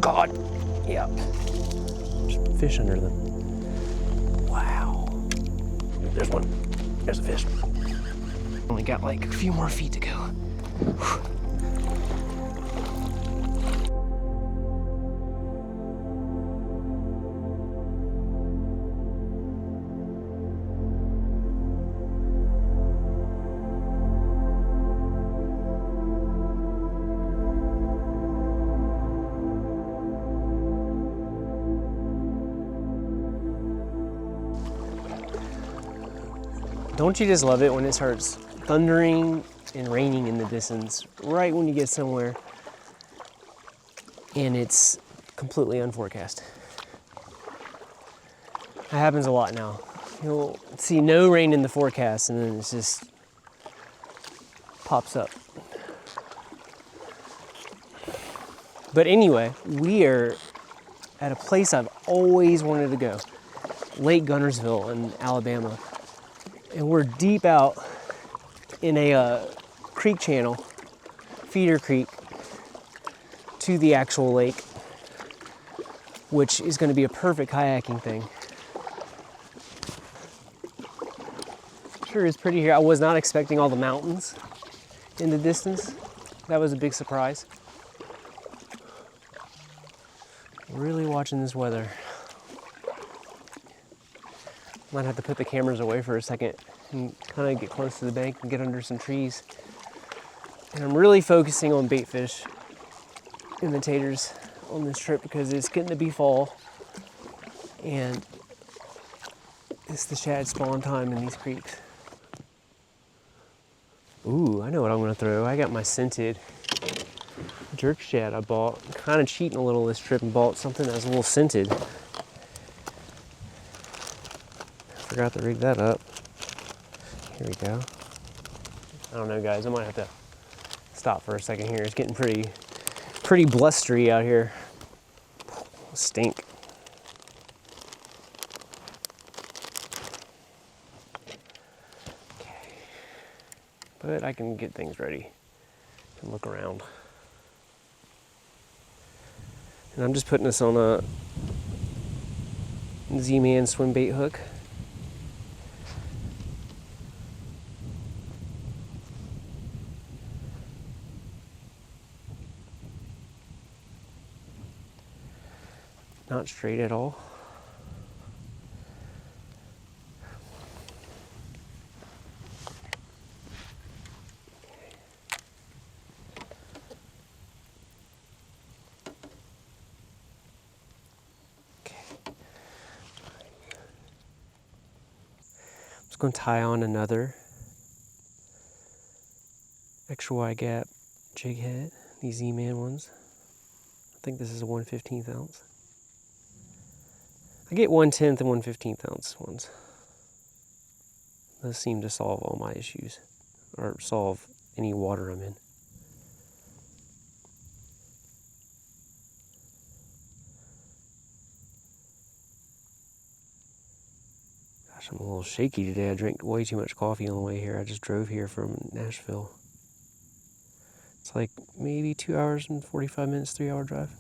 God. Yeah. There's fish under them. Wow. There's one. There's a fish. Only got like a few more feet to go. Whew. Don't you just love it when it starts thundering and raining in the distance, right when you get somewhere and it's completely unforecast? That happens a lot now. You'll see no rain in the forecast and then it just pops up. But anyway, we are at a place I've always wanted to go, Lake Guntersville in Alabama. And we're deep out in a creek channel, feeder creek, to the actual lake, which is going to be a perfect kayaking thing. Sure is pretty here. I was not expecting all the mountains in the distance. That was a big surprise. Really watching this weather. Might have to put the cameras away for a second and kind of get close to the bank and get under some trees. And I'm really focusing on bait fish imitators on this trip because it's getting to be fall and it's the shad spawn time in these creeks. Ooh, I know what I'm gonna throw. I got my scented jerk shad I bought. I'm kind of cheating a little this trip and bought something that's a little scented. Forgot to rig that up. Here we go. I don't know, guys. I might have to stop for a second here. It's getting pretty blustery out here. Stink. Okay. But I can get things ready and look around. And I'm just putting this on a Z-Man swim bait hook. Not straight at all. Okay. I'm just going to tie on another extra wide gap jig head, these Z-Man ones. I think this is a 1/15 ounce. I get 1/10 and 1/15 ounce ones. Those seem to solve all my issues, or solve any water I'm in. Gosh, I'm a little shaky today. I drank way too much coffee on the way here. I just drove here from Nashville. It's like maybe 2 hours and 45 minutes, 3-hour drive.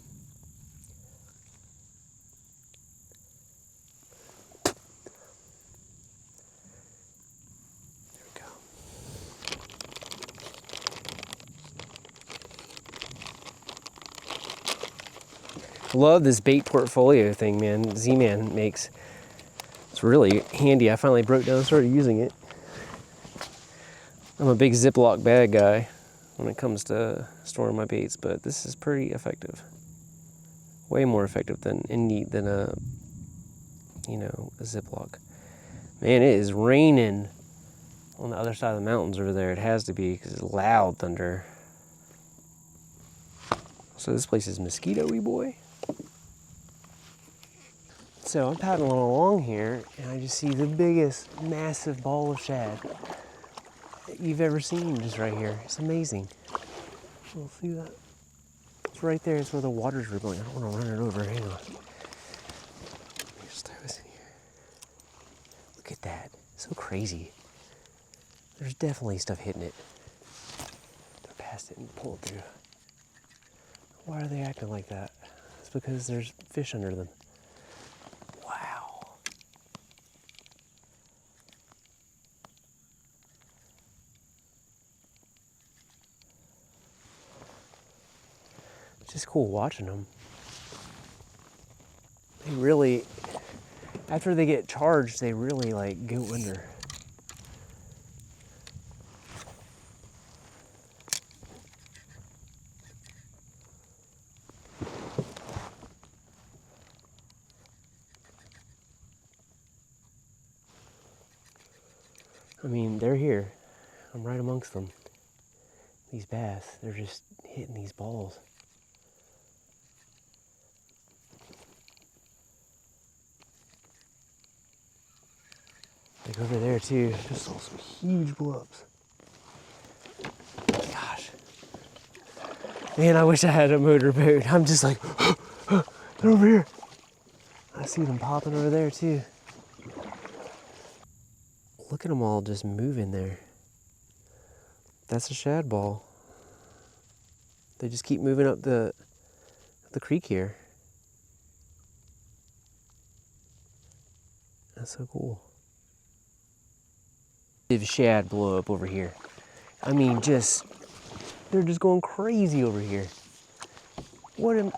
Love this bait portfolio thing, man. Z-Man makes. It's really handy. I finally broke down and started using it. I'm a big Ziploc bag guy when it comes to storing my baits, but this is pretty effective. Way more effective than a Ziploc. Man, it is raining on the other side of the mountains over there. It has to be because it's loud thunder. So this place is mosquito-y, boy. So I'm paddling along here and I just see the biggest, massive ball of shad that you've ever seen just right here. It's amazing. You'll see that? It's right there. It's where the waters were going. I don't want to run it over. Hang on. Let me just throw this in here. Look at that. So crazy. There's definitely stuff hitting it. Go past it and pull it through. Why are they acting like that? It's because there's fish under them. Wow. It's just cool watching them. They really, after they get charged, they really like go under. I mean, they're here. I'm right amongst them. These bass, they're just hitting these balls. Like over there too, just saw some huge blubs. Gosh. Man, I wish I had a motorboat. I'm just like, they're over here. I see them popping over there too. Look at them all just moving there. That's a shad ball. They just keep moving up the creek here. That's so cool. If shad blow up over here. I mean, they're just going crazy over here. What in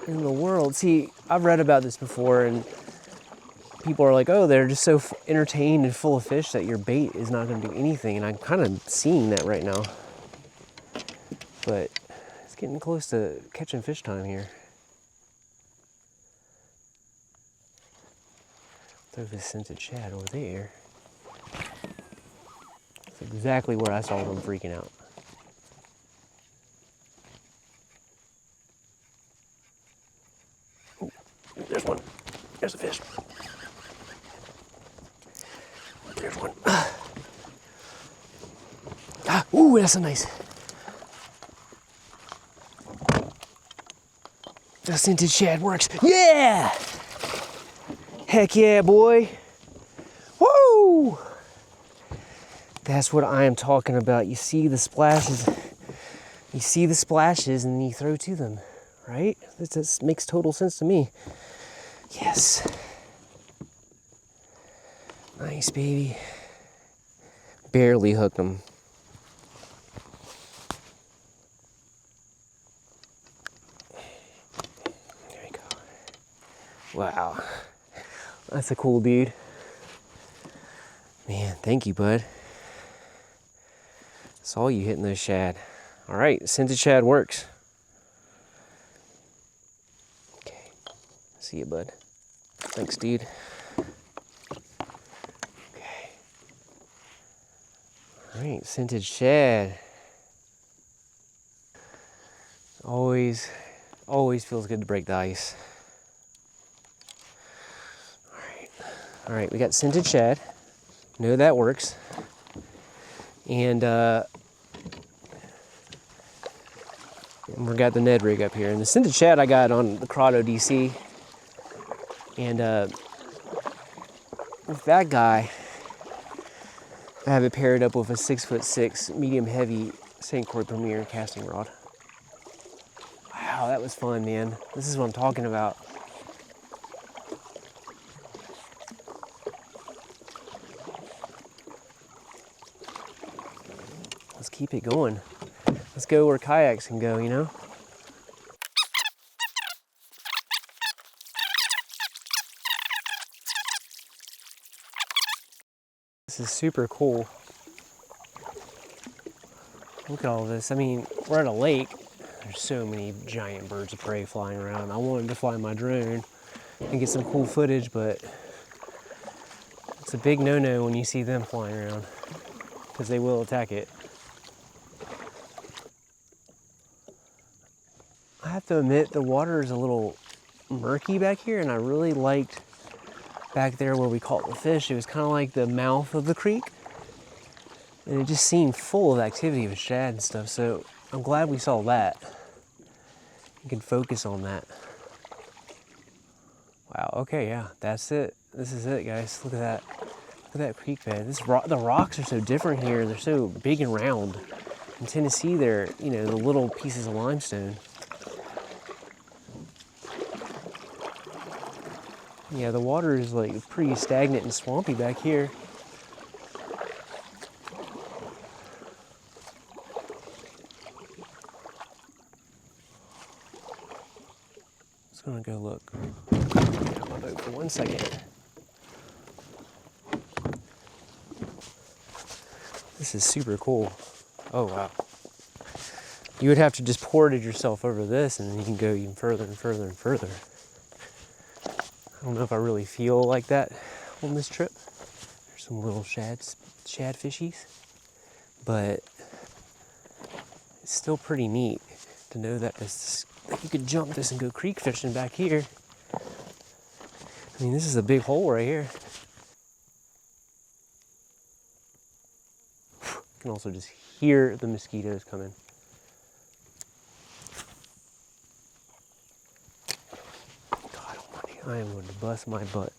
the world? See, I've read about this before, and people are like, oh, they're just so entertained and full of fish that your bait is not going to do anything. And I'm kind of seeing that right now. But it's getting close to catching fish time here. Throw this scented shad over there. That's exactly where I saw them freaking out. Oh, there's one. There's a fish. There's one. Ooh, that's a nice. The scented shad works. Yeah! Heck yeah, boy. Woo! That's what I am talking about. You see the splashes. You see the splashes and you throw to them, right? This makes total sense to me. Yes. Nice, baby. Barely hooked them. There we go. Wow. That's a cool dude. Man, thank you, bud. Saw you hitting those shad. All right, scented shad works. Okay. See you, bud. Thanks, dude. All right, scented shad. Always feels good to break the ice. All right, we got scented shad. Know that works. And we got the Ned rig up here. And the scented shad I got on the Crotto DC. And with that guy, I have it paired up with a 6'6" medium heavy St. Croix Premier casting rod. Wow, that was fun, man. This is what I'm talking about. Let's keep it going. Let's go where kayaks can go, you know? This is super cool. Look at all this. I mean, we're at a lake. There's so many giant birds of prey flying around. I wanted to fly my drone and get some cool footage, but it's a big no-no when you see them flying around because they will attack it. I have to admit, the water is a little murky back here, and I really liked back there where we caught the fish. It was kind of like the mouth of the creek, and it just seemed full of activity with shad and stuff, so I'm glad we saw that. You can focus on that. Wow, okay, yeah, that's it. This is it, guys. Look at that. Look at that creek bed. The rocks are so different here. They're so big and round. In Tennessee, they're, you know, the little pieces of limestone. Yeah, the water is like pretty stagnant and swampy back here. Just gonna go look. Get out my boat for 1 second. This is super cool. Oh wow. You would have to just portage yourself over this and then you can go even further and further and further. I don't know if I really feel like that on this trip. There's some little shad fishies, but it's still pretty neat to know that you could jump this and go creek fishing back here. I mean, this is a big hole right here. You can also just hear the mosquitoes coming. God almighty, I am going to bust my butt.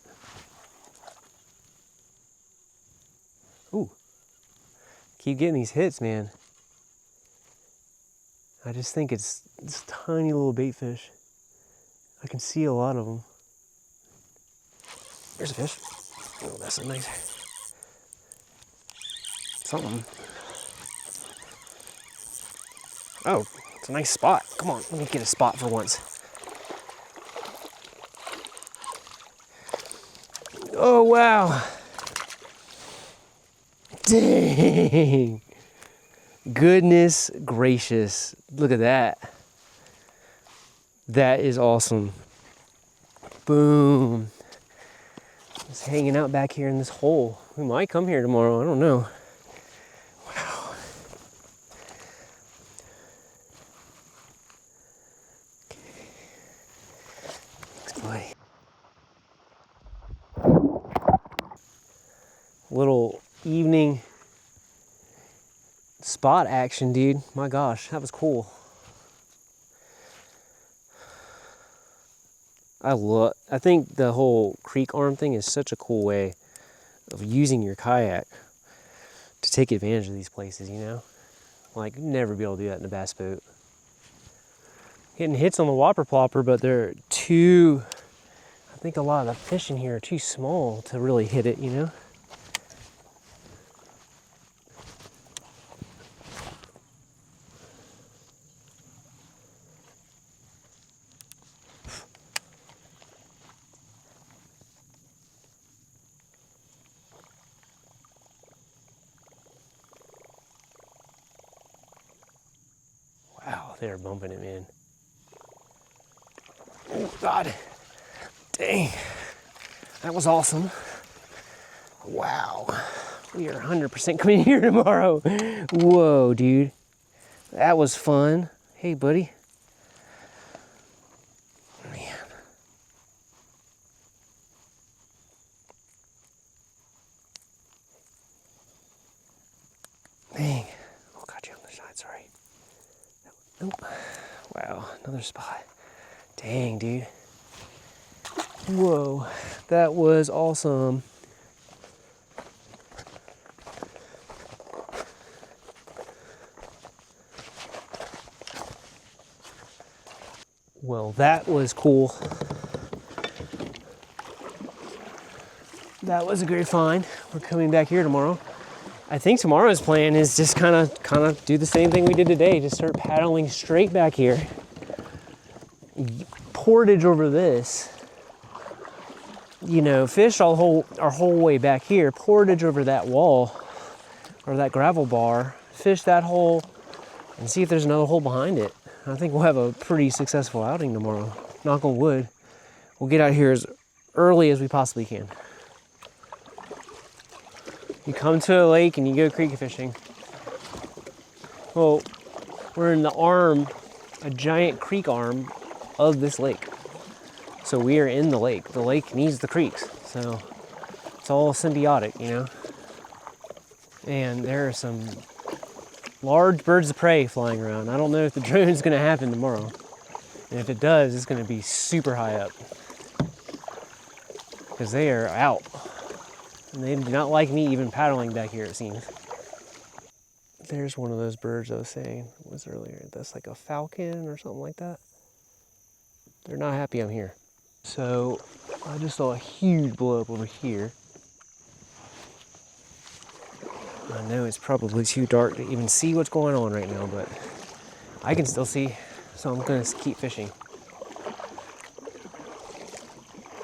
Ooh, keep getting these hits, man. I just think it's tiny little bait fish. I can see a lot of them. There's a fish. Oh, that's a nice something. Oh, it's a nice spot. Come on, let me get a spot for once. Oh, wow. Dang. Goodness gracious. Look at that. That is awesome. Boom. Just hanging out back here in this hole. We might come here tomorrow, I don't know. Wow. Okay. Thanks, buddy. Little evening spot action, dude. My gosh, that was cool. I think the whole creek arm thing is such a cool way of using your kayak to take advantage of these places, you know? Like, you'd never be able to do that in a bass boat. Hitting hits on the whopper plopper, but they're too, I think a lot of the fish in here are too small to really hit it, you know? Wow, they're bumping it, man. Oh, God. Dang. That was awesome. Wow. We are 100% coming here tomorrow. Whoa, dude. That was fun. Hey, buddy. Man. Dang. Oh, got you on the side, sorry. Nope. Wow, another spot. Dang, dude. Whoa, that was awesome. Well, that was cool. That was a great find. We're coming back here tomorrow. I think tomorrow's plan is just kind of do the same thing we did today. Just start paddling straight back here. Portage over this. You know, fish our whole way back here. Portage over that wall or that gravel bar. Fish that hole and see if there's another hole behind it. I think we'll have a pretty successful outing tomorrow. Knock on wood. We'll get out here as early as we possibly can. You come to a lake and you go creek fishing. Well, we're in the arm, a giant creek arm of this lake. So we are in the lake. The lake needs the creeks. So it's all symbiotic, you know? And there are some large birds of prey flying around. I don't know if the drone is gonna happen tomorrow. And if it does, it's gonna be super high up. Because they are out. And they do not like me even paddling back here, it seems. There's one of those birds I was saying was earlier. That's like a falcon or something like that. They're not happy I'm here. So I just saw a huge blow up over here. I know it's probably too dark to even see what's going on right now, but I can still see, so I'm gonna keep fishing.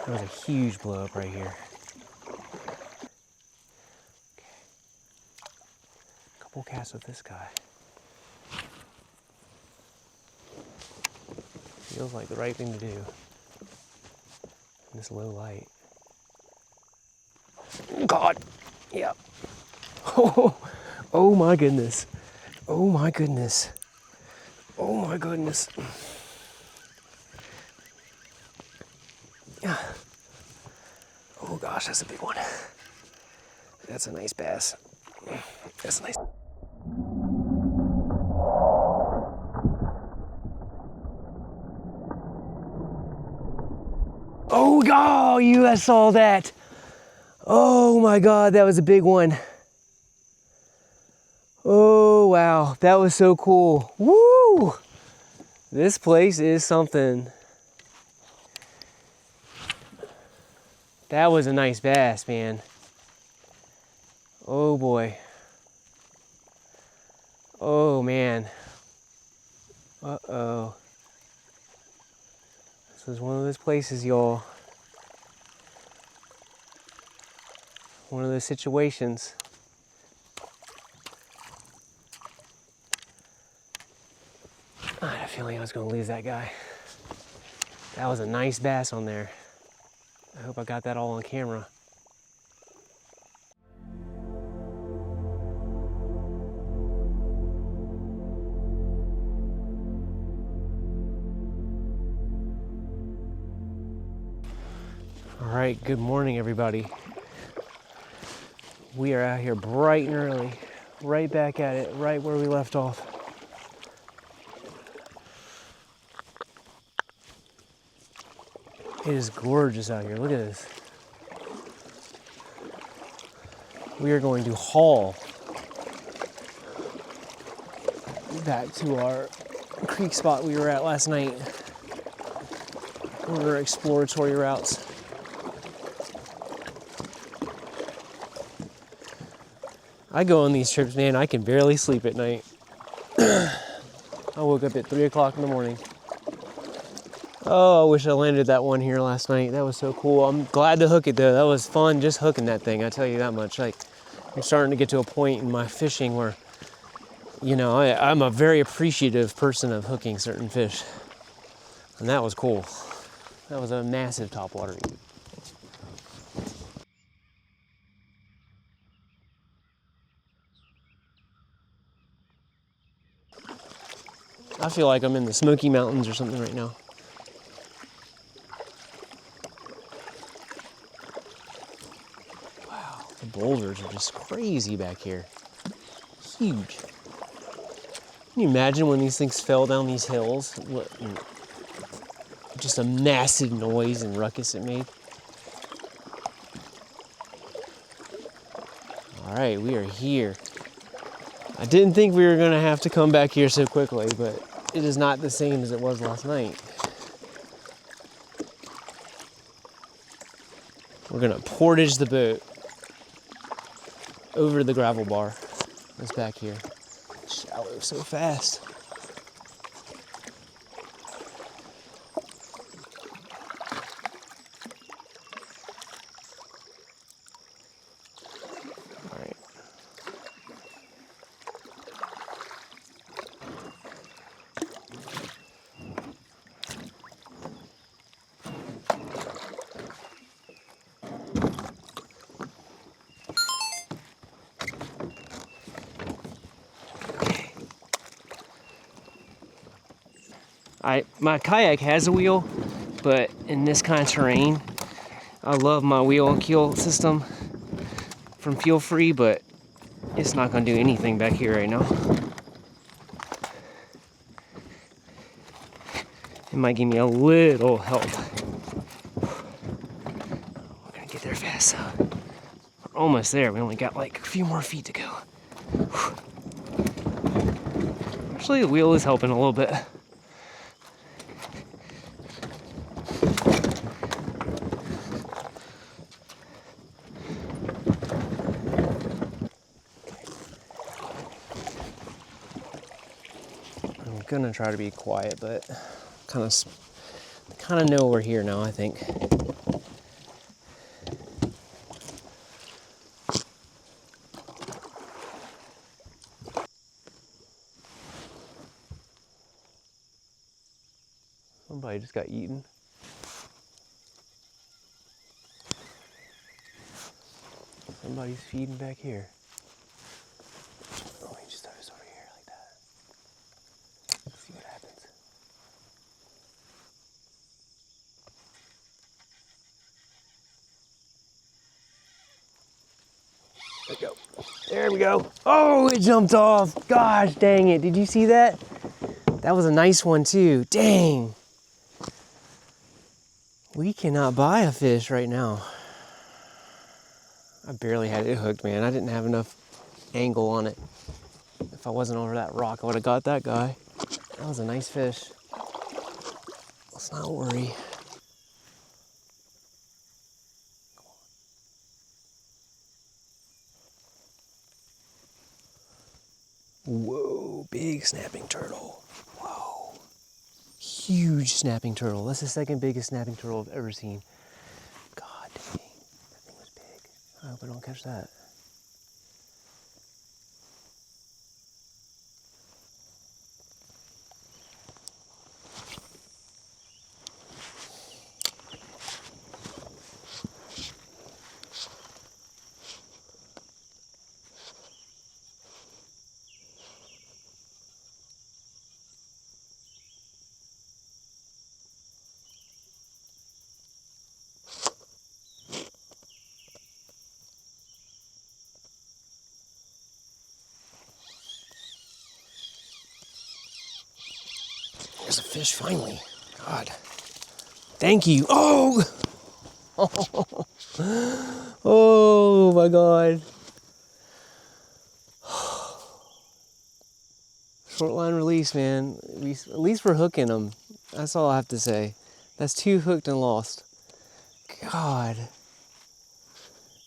There was a huge blow up right here. Okay. Couple casts with this guy. Feels like the right thing to do in this low light. God, yep. Oh, oh my goodness. Oh my goodness. Oh my goodness. Oh gosh, that's a big one. That's a nice bass. That's nice. Oh God, you guys saw that. Oh my God, that was a big one. Oh wow, that was so cool. Woo! This place is something. That was a nice bass, man. Oh boy. Oh man. Uh-oh. This is one of those places, y'all. One of those situations. I had a feeling I was gonna lose that guy. That was a nice bass on there. I hope I got that all on camera. All right, good morning, everybody. We are out here bright and early, right back at it, right where we left off. It is gorgeous out here. Look at this. We are going to haul back to our creek spot we were at last night. One of our exploratory routes. I go on these trips, man, I can barely sleep at night. I woke up at 3 o'clock in the morning. Oh, I wish I landed that one here last night. That was so cool. I'm glad to hook it though. That was fun just hooking that thing, I tell you that much. Like, I'm starting to get to a point in my fishing where, you know, I'm a very appreciative person of hooking certain fish. And that was cool. That was a massive topwater. I feel like I'm in the Smoky Mountains or something right now. Wow, the boulders are just crazy back here. Huge. Can you imagine when these things fell down these hills? What, just a massive noise and ruckus it made. All right, we are here. I didn't think we were gonna have to come back here so quickly, but it is not the same as it was last night. We're gonna portage the boat over the gravel bar that's back here. It's shallow so fast. All right. My kayak has a wheel, but in this kind of terrain, I love my wheel and keel system from Feel Free, but it's not going to do anything back here right now. It might give me a little help. We're going to get there fast. We're almost there. We only got like a few more feet to go. Actually, the wheel is helping a little bit. gonna try to be quiet, but kind of know we're here now, I think. Somebody just got eaten. Somebody's feeding back here. Oh, he just throw this over here like that. Let's see what happens. There we go. There we go. Oh, it jumped off. Gosh dang it. Did you see that? That was a nice one too. Dang. We cannot buy a fish right now. I barely had it hooked, man. I didn't have enough angle on it. If I wasn't over that rock, I would have got that guy. That was a nice fish. Let's not worry. Whoa, big snapping turtle. Whoa. Huge snapping turtle. That's the second biggest snapping turtle I've ever seen. God dang, that thing was big. I hope I don't catch that. There's a fish finally. God. Thank you. Oh! Oh my God. Short line release, man. At least we're hooking them. That's all I have to say. That's 2 hooked and lost. God.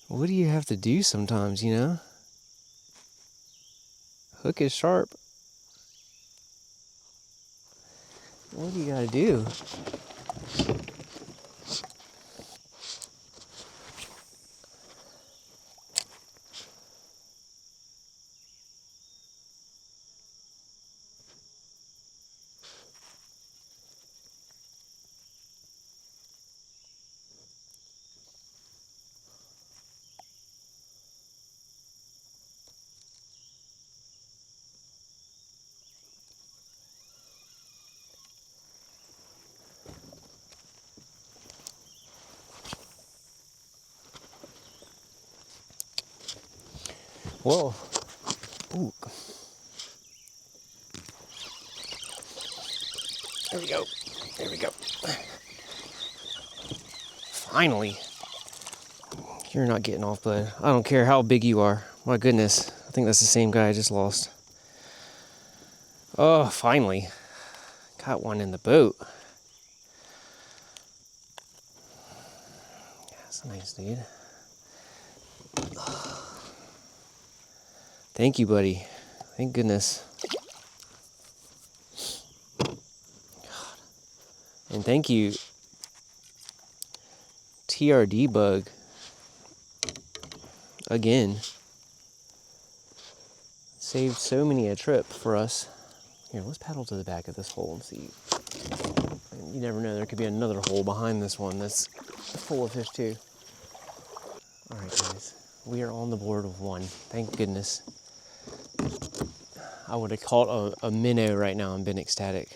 What do you have to do sometimes, you know? Hook is sharp. What do you gotta do? Whoa. Ooh. There we go. There we go. Finally. You're not getting off, bud. I don't care how big you are. My goodness. I think that's the same guy I just lost. Oh, finally. Got one in the boat. That's a nice dude. Thank you, buddy. Thank goodness. God. And thank you, TRD Bug. Again. Saved so many a trip for us. Here, let's paddle to the back of this hole and see. You never know, there could be another hole behind this one that's full of fish too. All right, guys, we are on the board of 1. Thank goodness. I would have caught a minnow right now and been ecstatic.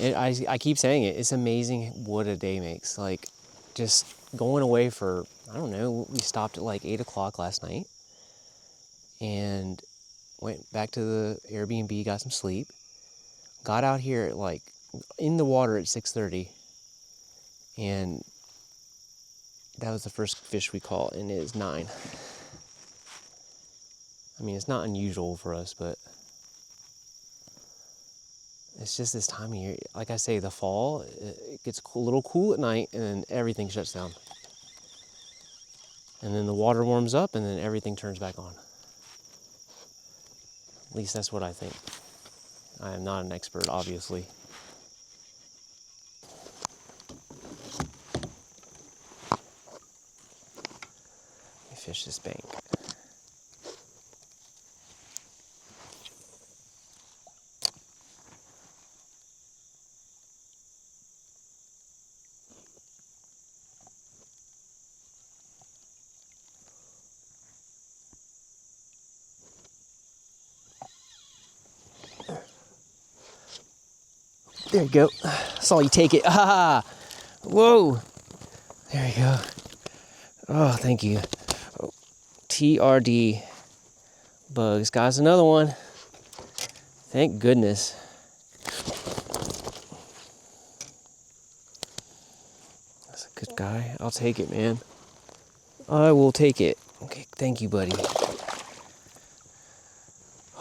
I keep saying it, it's amazing what a day makes. Like, just going away for, I don't know, we stopped at like 8 o'clock last night and went back to the Airbnb, got some sleep, got out here at like, in the water at 6:30, and that was the first fish we caught, and it is 9. I mean, it's not unusual for us, but it's just this time of year. Like I say, the fall, it gets a little cool at night, and then everything shuts down. And then the water warms up, and then everything turns back on. At least that's what I think. I am not an expert, obviously. Let me fish this bank. There you go. Saw you take it. Ah! Whoa! There you go. Oh, thank you. Oh, TRD bugs. Guys, another one. Thank goodness. That's a good guy. I'll take it, man. I will take it. Okay, thank you, buddy.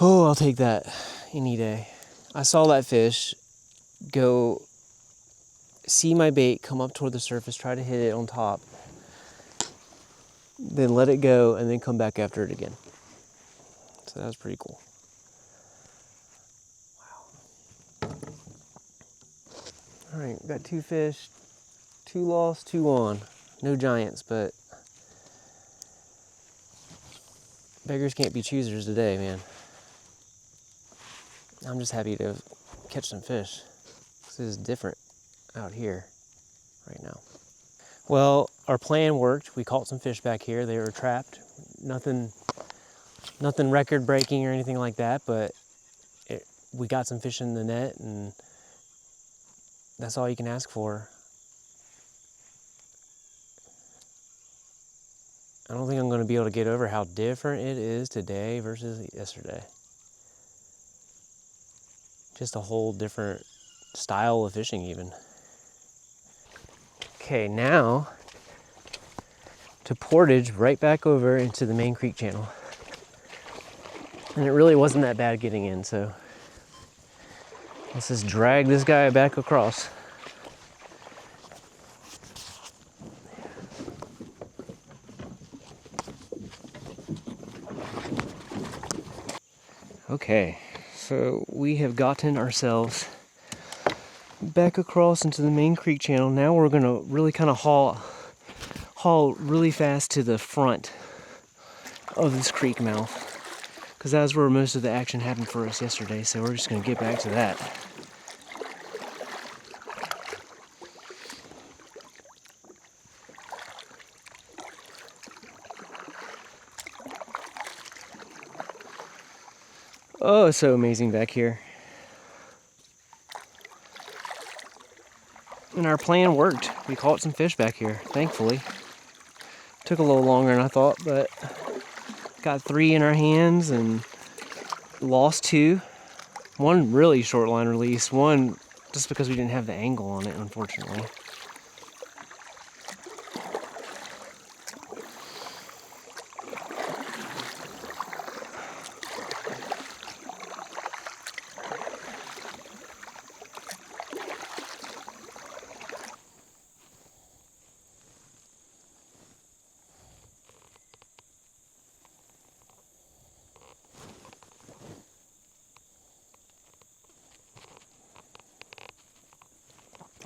Oh, I'll take that any day. I saw that fish go see my bait come up toward the surface, try to hit it on top, then let it go, and then come back after it again. So that was pretty cool. Wow. All right, got 2 fish, 2 lost, 2 on. No giants, but beggars can't be choosers today, man. I'm just happy to catch some fish. This is different out here right now. Well, our plan worked. We caught some fish back here. They were trapped. Nothing record breaking or anything like that, but we got some fish in the net, and that's all you can ask for. I don't think I'm going to be able to get over how different it is today versus yesterday. Just a whole different style of fishing even. Okay, now to portage right back over into the main creek channel. And it really wasn't that bad getting in, so let's just drag this guy back across. Okay, so we have gotten ourselves back across into the main creek channel. Now we're gonna really kind of haul really fast to the front of this creek mouth, because that's where most of the action happened for us yesterday. So we're just gonna get back to that. Oh, it's so amazing back here. And our plan worked. We caught some fish back here, thankfully. Took a little longer than I thought, but got 3 in our hands and lost 2. One really short line release, one just because we didn't have the angle on it, unfortunately.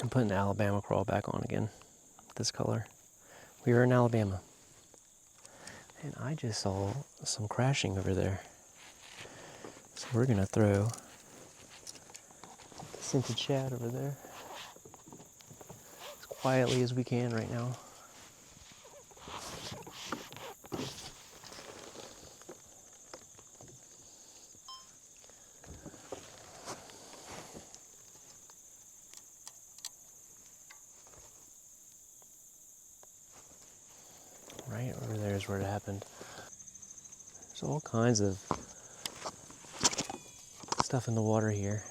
I'm putting the Alabama crawl back on again, this color. We are in Alabama. And I just saw some crashing over there. So we're gonna throw the scented shad over there as quietly as we can right now. Right over there is where it happened. There's all kinds of stuff in the water here.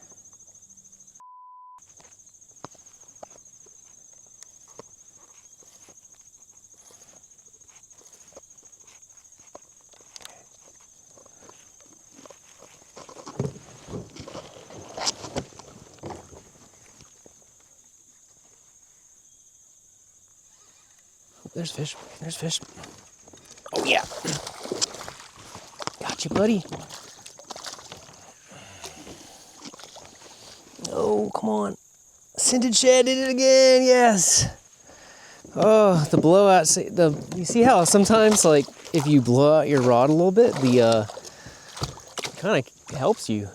Oh, there's fish. There's fish. Oh yeah. Got you, buddy. go. Come on. Scented shad did it again. Yes. Oh, the blowout. You see how sometimes, like, if you blow out your rod a little bit, it kind of helps you.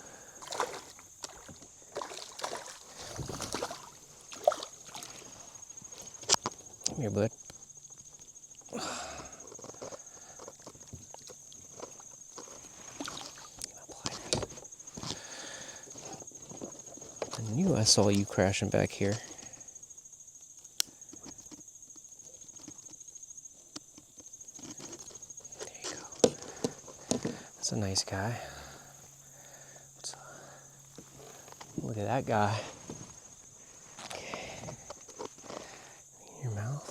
Come here, bud. I knew I saw you crashing back here. There you go. That's a nice guy. Look at that guy. Okay. Your mouth.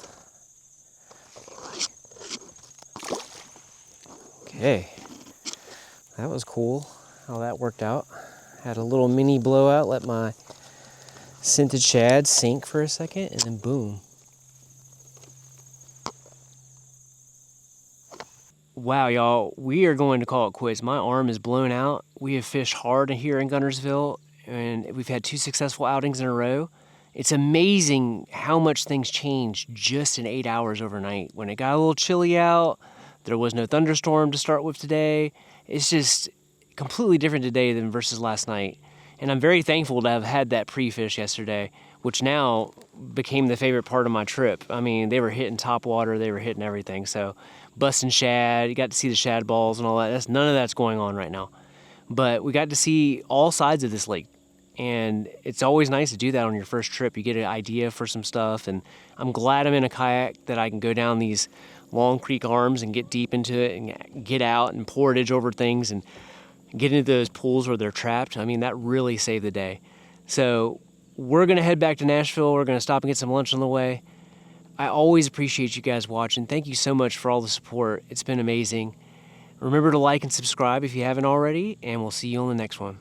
Okay. That was cool how that worked out. Had a little mini blowout, let my scented shad sink for a second, and then boom. Wow, y'all, we are going to call it quits. My arm is blown out. We have fished hard here in Guntersville, and we've had 2 successful outings in a row. It's amazing how much things changed just in 8 hours overnight. When it got a little chilly out, there was no thunderstorm to start with today. It's just completely different today than versus last night. And I'm very thankful to have had that pre-fish yesterday, which now became the favorite part of my trip. I mean, they were hitting Topwater, they were hitting everything. So busting shad, you got to see the shad balls and all that. None of that's going on right now. But we got to see all sides of this lake. And it's always nice to do that on your first trip. You get an idea for some stuff. And I'm glad I'm in a kayak that I can go down these long creek arms and get deep into it and get out and portage over things and get into those pools where they're trapped. I mean, that really saved the day. So we're going to head back to Nashville. We're going to stop and get some lunch on the way. I always appreciate you guys watching. Thank you so much for all the support. It's been amazing. Remember to like and subscribe if you haven't already, and we'll see you on the next one.